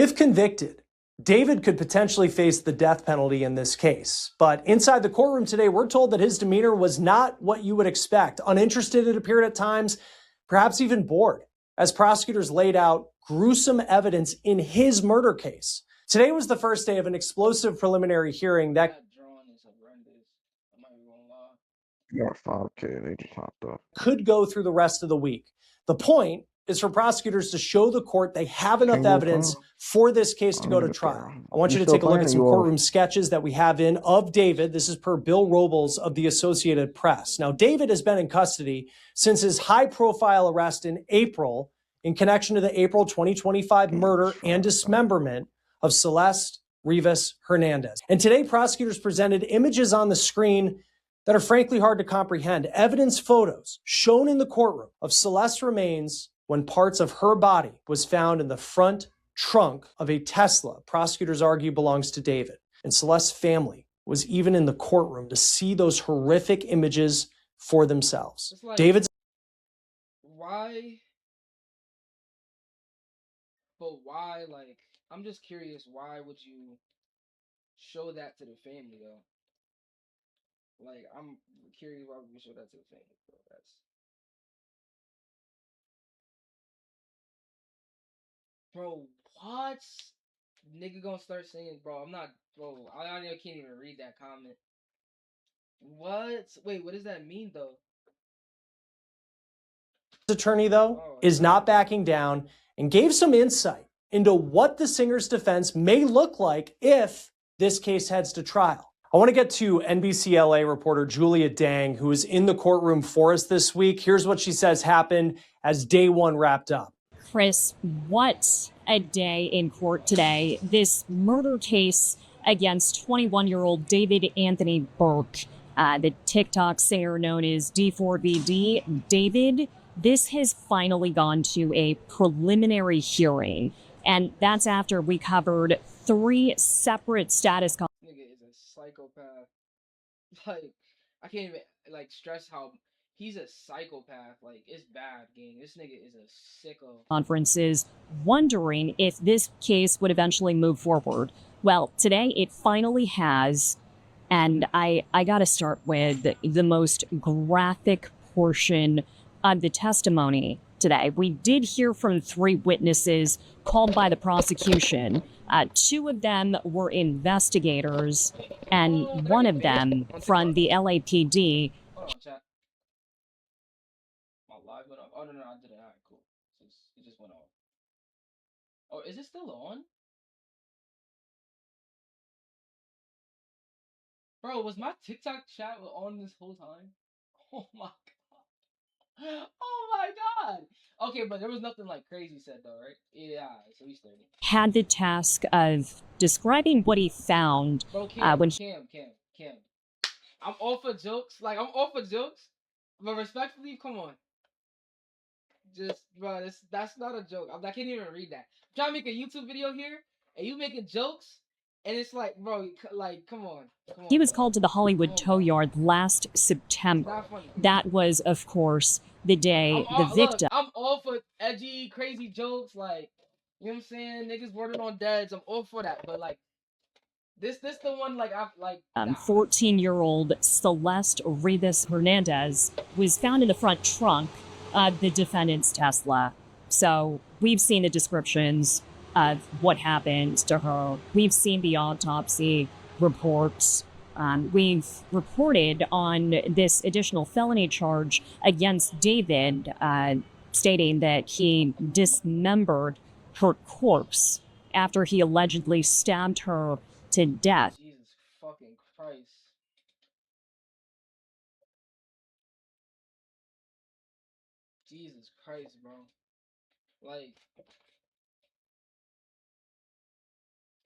If convicted, David could potentially face the death penalty in this case. But inside the courtroom today, we're told that his demeanor was not what you would expect. Uninterested, it appeared at times, perhaps even bored, as prosecutors laid out gruesome evidence in his murder case. Today was the first day of an explosive preliminary hearing that Yeah, 5K, they just hopped up. could go through the rest of the week. The point is for prosecutors to show the court they have enough evidence for this case to go to trial. I want you to take a look at some courtroom sketches that we have in of David. This is per Bill Robles of the Associated Press. Now, David has been in custody since his high-profile arrest in April in connection to the April 2025 murder and dismemberment of Celeste Rivas Hernandez. And today, prosecutors presented images on the screen that are frankly hard to comprehend. Evidence photos shown in the courtroom of Celeste's remains when parts of her body was found in the front trunk of a Tesla prosecutors argue belongs to David. And Celeste's family was even in the courtroom to see those horrific images for themselves. Like, David's... Why? But why, like, I'm just curious, why would you show that to the family, though? Like, I'm curious why would you show that to the family, bro. That's... Bro, what? Nigga gonna start saying, bro, I'm not, bro, I can't even read that comment. What? Wait, what does that mean, though? Attorney, though, is not backing down and gave some insight into what the singer's defense may look like if this case heads to trial. I want to get to NBC LA reporter Julia Dang, who is in the courtroom for us this week. Here's what she says happened as day one wrapped up. Chris, what a day in court today. This murder case against 21-year-old David Anthony Burke, the TikTok singer known as D4BD. David, this has finally gone to a preliminary hearing, and that's after we covered 3 separate status calls. Nigga is a psychopath. Like, I can't even, like, stress how he's a psychopath. Like, it's bad, gang. This nigga is a sicko. Conferences, wondering if this case would eventually move forward. Well, today it finally has, and I gotta start with the most graphic portion of the testimony today. We did hear from 3 witnesses called by the prosecution. 2 of them were investigators, and one of them from the LAPD. Hold on, chat. My live went off. Oh, no, I did it. Alright, cool. It just went off. Oh, is it still on? Bro, was my TikTok chat on this whole time? Oh my god. Oh my god. Okay, but there was nothing like crazy said though, right? Yeah, so he's 30. Had the task of describing what he found. Bro, when Cam. I'm all for jokes. Like, I'm all for jokes. But respectfully, come on. Just, bro, that's not a joke. I can't even read that. I'm trying to make a YouTube video here, and you making jokes, and it's like, bro, like, come on. He was called to the Hollywood Tow Yard last September. That was, of course, the day the victim... Look, I'm all for edgy, crazy jokes, like, you know what I'm saying? Niggas wording on deads. I'm all for that, but, like, this the one, like, I've, like... 14-year-old Celeste Rivas Hernandez was found in the front trunk of the defendant's Tesla. So we've seen the descriptions of what happened to her. We've seen the autopsy reports. We've reported on this additional felony charge against David, stating that he dismembered her corpse after he allegedly stabbed her to death. Jesus fucking Christ. Jesus Christ, bro. Like,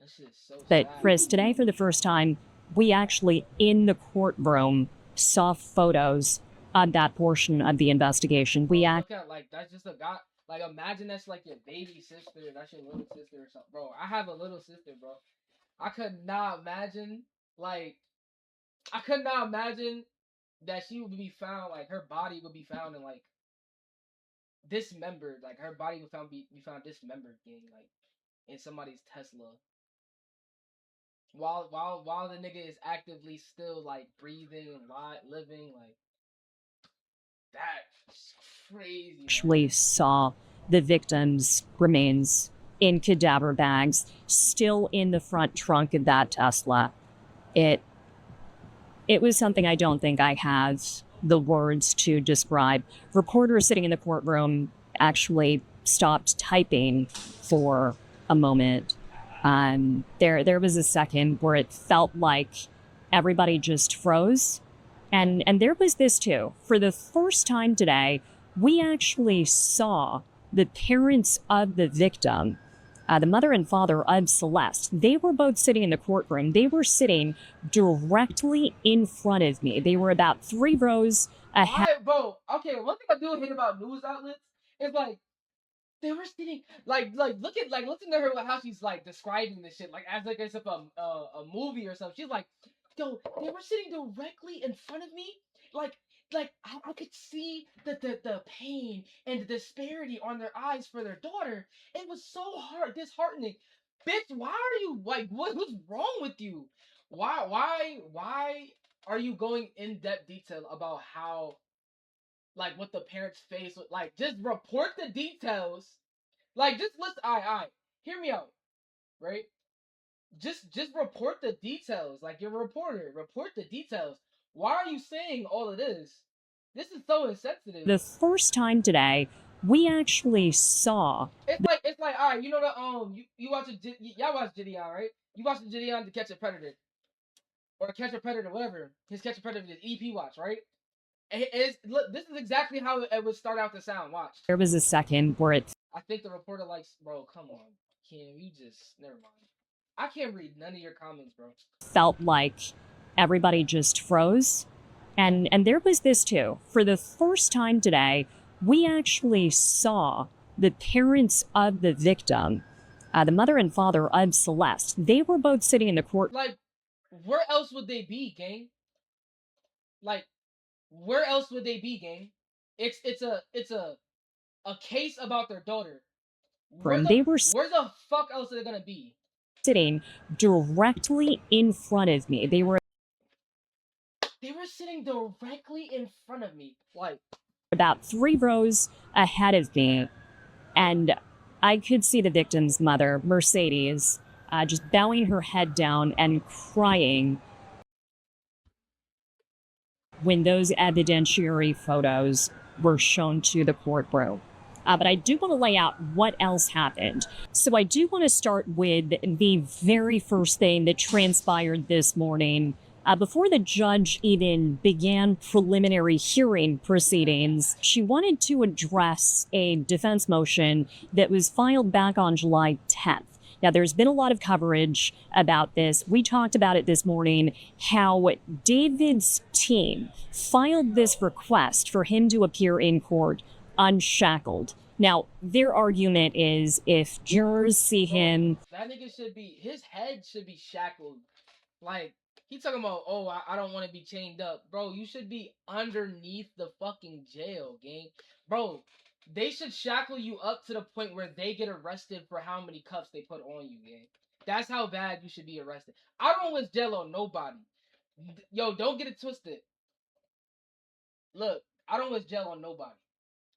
this is so But sad. Chris, today for the first time, we actually in the courtroom saw photos of that portion of the investigation. Look at, like, that's just a guy. Like, imagine that's like your baby sister, that's your little sister or something. Bro, I have a little sister, bro. I could not imagine, like, that she would be found, like, her body would be found in, like, dismembered. Like, her body would be found dismembered, gang. Like, in somebody's Tesla while the nigga is actively still like breathing and living, like that's crazy. Man. Actually saw the victim's remains in cadaver bags, still in the front trunk of that Tesla. It was something I don't think I have the words to describe. Reporters sitting in the courtroom actually stopped typing for a moment. There was a second where it felt like everybody just froze. And there was this too. For the first time today, we actually saw the parents of the victim, the mother and father of Celeste. They were both sitting in the courtroom. They were sitting directly in front of me. They were about 3 rows ahead. Bro, okay, one thing I do hate about news outlets is like they were sitting listen to her how she's like describing this shit like as like it's a movie or something. She's like, yo, they were sitting directly in front of me, like I could see the pain and the disparity on their eyes for their daughter. It was so disheartening. Bitch, why are you like what's wrong with you? Why are you going in depth detail about how like what the parents face with, like just report the details. Like just listen, I hear me out, right? Just report the details. Like you're a reporter, report the details. Why are you saying all of this? This is so insensitive. The first time today, we actually saw. It's like all right, you know the you watch y'all watch Gideon, right? You watch the Gideon to Catch a Predator, or Catch a Predator, whatever. His Catch a Predator is EP watch, right? Look, this is exactly how it would start out to sound. Watch. There was a second where it. I think the reporter likes, bro. Come on, Kim. You just never mind. I can't read none of your comments, bro. Felt like everybody just froze, and there was this too. For the first time today, we actually saw the parents of the victim, the mother and father of Celeste. They were both sitting in the court. Like, where else would they be, gang? Like, where else would they be, gang? It's a case about their daughter. Where the fuck else are they gonna be? Sitting directly in front of me. They were sitting directly in front of me, like about 3 rows ahead of me, and I could see the victim's mother, Mercedes, just bowing her head down and crying when those evidentiary photos were shown to the courtroom. But I do want to lay out what else happened. So I do want to start with the very first thing that transpired this morning. Before the judge even began preliminary hearing proceedings, she wanted to address a defense motion that was filed back on July 10th. Now, there's been a lot of coverage about this. We talked about it this morning, how David's team filed this request for him to appear in court unshackled. Now, their argument is if jurors see him... That nigga his head should be shackled. Like, he talking about, oh, I don't want to be chained up. Bro, you should be underneath the fucking jail, gang. Bro, they should shackle you up to the point where they get arrested for how many cuffs they put on you, gang. That's how bad you should be arrested. I don't wish jail on nobody. Yo, don't get it twisted. Look, I don't wish jail on nobody.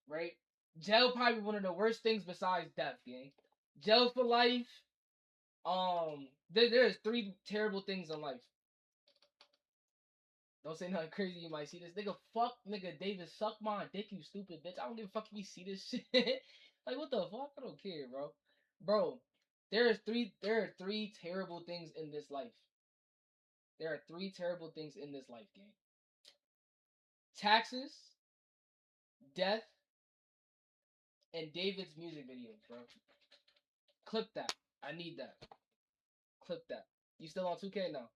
Right? Jail probably one of the worst things besides death, gang. Jail for life. There's 3 terrible things in life. Don't say nothing crazy, you might see this. Nigga, David, suck my dick, you stupid bitch. I don't give a fuck if you see this shit. Like, what the fuck? I don't care, bro. Bro, there are 3 terrible things in this life. There are 3 terrible things in this life, gang. Taxes, death, and David's music videos, bro. Clip that. I need that. Clip that. You still on 2K now?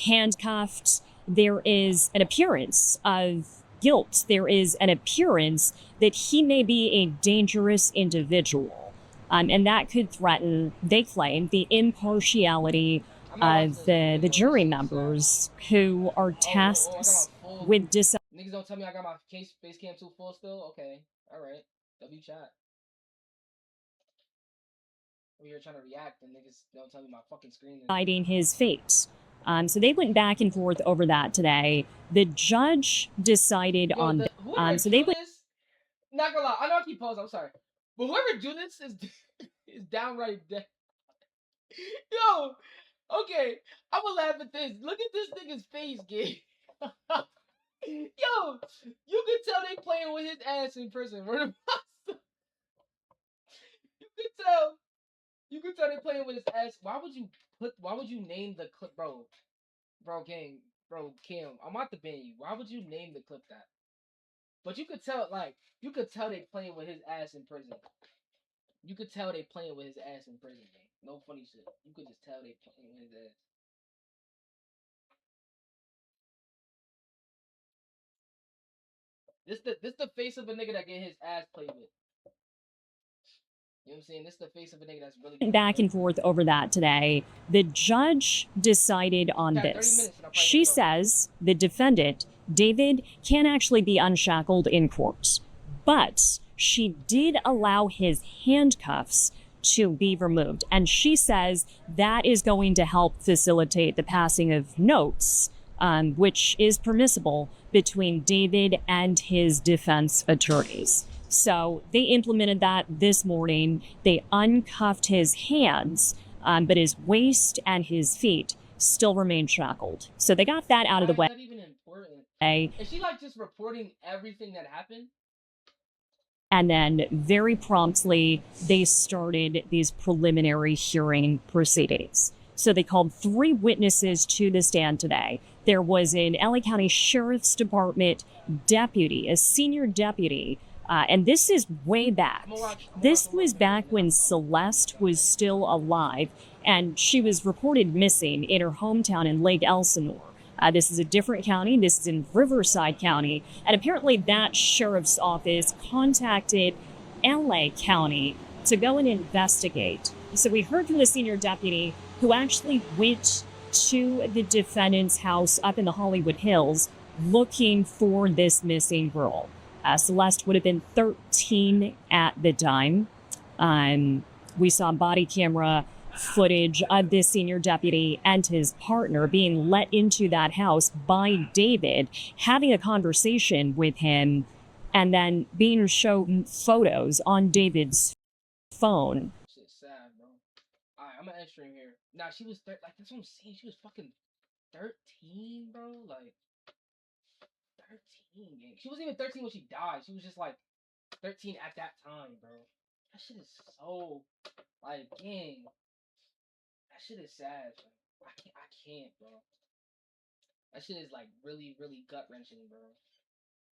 Handcuffed. There is an appearance of guilt. There is an appearance that he may be a dangerous individual. And that could threaten, they claim, the impartiality of the jury members who are tasked with deciding. Niggas don't tell me I got my face cam too full still? Okay. Alright. W chat. over here trying to react, and niggas don't tell me my fucking screen. Deciding his fate. So they went back and forth over that today. The judge decided on whoever so they went. this, not gonna lie, I know I keep pausing. I'm sorry, but whoever do this is downright dead. Yo, okay, I'm gonna laugh at this. Look at this nigga's face, kid. Yo, you can tell they playing with his ass in prison. You can tell. You can tell they playing with his ass. Why would you name the clip, bro? Bro, gang, bro, Kim, I'm about to ban you. Why would you name the clip that? But you could tell, they playing with his ass in prison. You could tell they playing with his ass in prison, gang. No funny shit. You could just tell they playing with his ass. This the face of a nigga that get his ass played with. You know what I'm saying? This is the face of a nigga that's really back and forth over that today. The judge decided on this. She says the defendant, David, can actually be unshackled in court, but she did allow his handcuffs to be removed. And she says that is going to help facilitate the passing of notes, which is permissible between David and his defense attorneys. So they implemented that this morning. They uncuffed his hands, but his waist and his feet still remain shackled. So they got that out of the way. Not even important. Is she like just reporting everything that happened? And then very promptly, they started these preliminary hearing proceedings. So they called 3 witnesses to the stand today. There was an LA County Sheriff's Department deputy, a senior deputy. And this is way back. This was back when Celeste was still alive, and she was reported missing in her hometown in Lake Elsinore. This is a different county. This is in Riverside County. And apparently that sheriff's office contacted LA County to go and investigate. So we heard from the senior deputy who actually went to the defendant's house up in the Hollywood Hills looking for this missing girl. Celeste would have been 13 at the time. We saw body camera footage of this senior deputy and his partner being let into that house by David, having a conversation with him, and then being shown photos on David's phone. Shit's sad, bro. Alright, I'm gonna end stream here. Nah, she was that's what I'm saying. She was fucking 13, bro. Like 13, gang. She wasn't even 13 when she died. She was just like 13 at that time, bro. That shit is so like, gang. That shit is sad, bro. I can't, bro. That shit is like really, really gut wrenching, bro.